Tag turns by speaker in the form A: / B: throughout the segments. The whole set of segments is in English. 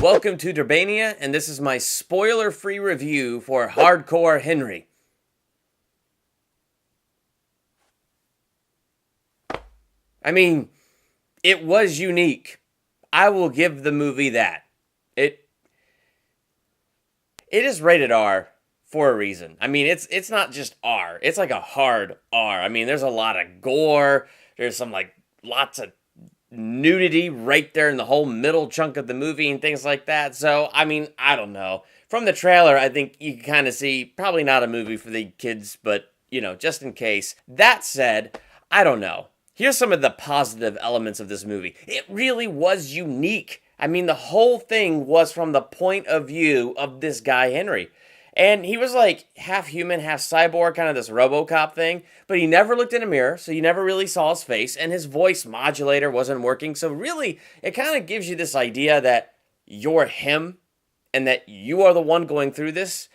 A: Welcome to Durbania, and this is my spoiler-free review for Hardcore Henry. I mean, it was unique. I will give the movie that. It is rated R for a reason. I mean, it's not just R. It's like a hard R. I mean, there's a lot of gore. There's some lots of nudity right there in the whole middle chunk of the movie and things like that. So, I mean, I don't know. From the trailer, I think you can kind of see probably not a movie for the kids, but, you know, just in case. That said, I don't know. Here's some of the positive elements of this movie. It really was unique. I mean, the whole thing was from the point of view of this guy, Henry. And he was like half human, half cyborg, kind of this RoboCop thing. But he never looked in a mirror, so you never really saw his face. And his voice modulator wasn't working. So really, it kind of gives you this idea that you're him and that you are the one going through this.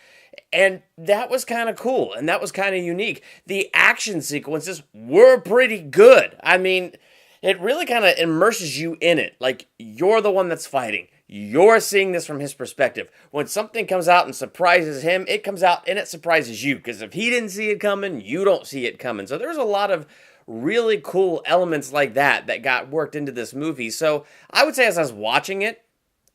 A: And that was kind of cool. And that was kind of unique. The action sequences were pretty good. I mean, it really kind of immerses you in it. Like, you're the one that's fighting. You're seeing this from his perspective. When something comes out and surprises him, it comes out and it surprises you. Because if he didn't see it coming, you don't see it coming. So there's a lot of really cool elements like that that got worked into this movie. So I would say as I was watching it,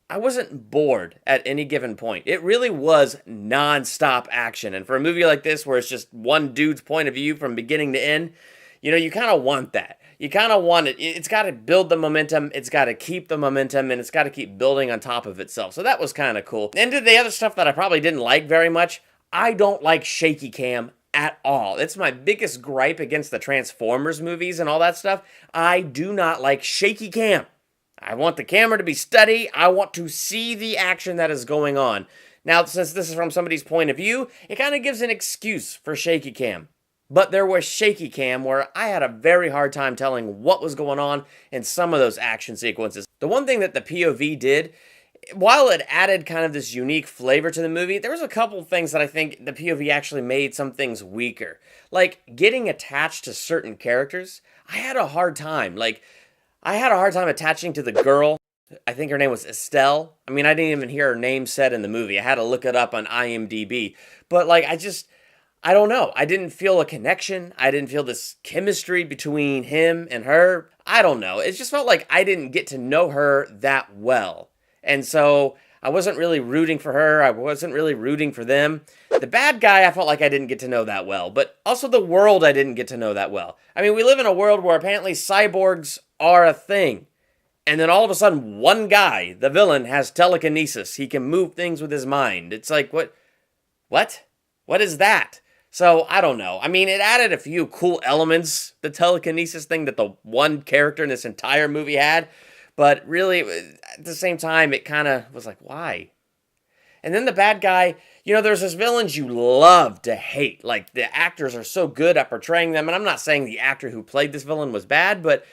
A: I wasn't bored at any given point. It really was non-stop action. And for a movie like this where it's just one dude's point of view from beginning to end, you know, you kind of want that. You kind of want it. It's got to build the momentum. It's got to keep the momentum, and it's got to keep building on top of itself. So that was kind of cool. And to the other stuff that I probably didn't like very much, I don't like shaky cam at all. It's my biggest gripe against the Transformers movies and all that stuff. I do not like shaky cam. I want the camera to be steady. I want to see the action that is going on. Now, since this is from somebody's point of view, it kind of gives an excuse for shaky cam. But there was shaky cam where I had a very hard time telling what was going on in some of those action sequences. The one thing that the POV did, while it added kind of this unique flavor to the movie, there was a couple things that I think the POV actually made some things weaker. Like, getting attached to certain characters, I had a hard time. I had a hard time attaching to the girl. I think her name was Estelle. I mean, I didn't even hear her name said in the movie. I had to look it up on IMDb. But, I don't know. I didn't feel a connection. I didn't feel this chemistry between him and her. I don't know. It just felt like I didn't get to know her that well. And so I wasn't really rooting for her. I wasn't really rooting for them. The bad guy, I felt like I didn't get to know that well. But also the world, I didn't get to know that well. I mean, we live in a world where apparently cyborgs are a thing. And then all of a sudden, one guy, the villain, has telekinesis. He can move things with his mind. It's like, what? What is that? So, I don't know. I mean, it added a few cool elements, the telekinesis thing that the one character in this entire movie had. But really, at the same time, it kind of was like, why? And then the bad guy, you know, there's those villains you love to hate. Like, the actors are so good at portraying them. And I'm not saying the actor who played this villain was bad, but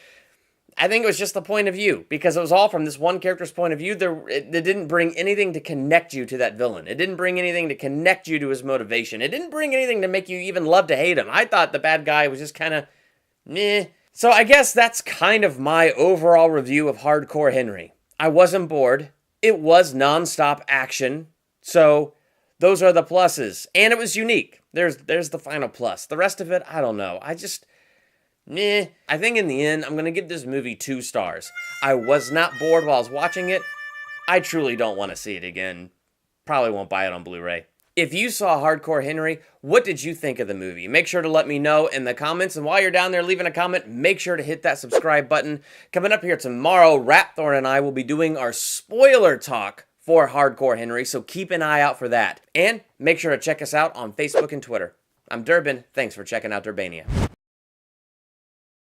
A: I think it was just the point of view, because it was all from this one character's point of view. It didn't bring anything to connect you to that villain. It didn't bring anything to connect you to his motivation. It didn't bring anything to make you even love to hate him. I thought the bad guy was just kind of meh. So I guess that's kind of my overall review of Hardcore Henry. I wasn't bored. It was nonstop action. So those are the pluses. And it was unique. There's the final plus. The rest of it, I don't know. I think in the end, I'm going to give this movie 2 stars. I was not bored while I was watching it. I truly don't want to see it again. Probably won't buy it on Blu-ray. If you saw Hardcore Henry, what did you think of the movie? Make sure to let me know in the comments. And while you're down there leaving a comment, make sure to hit that subscribe button. Coming up here tomorrow, Rapthorn and I will be doing our spoiler talk for Hardcore Henry. So keep an eye out for that. And make sure to check us out on Facebook and Twitter. I'm Durbin. Thanks for checking out Durbania.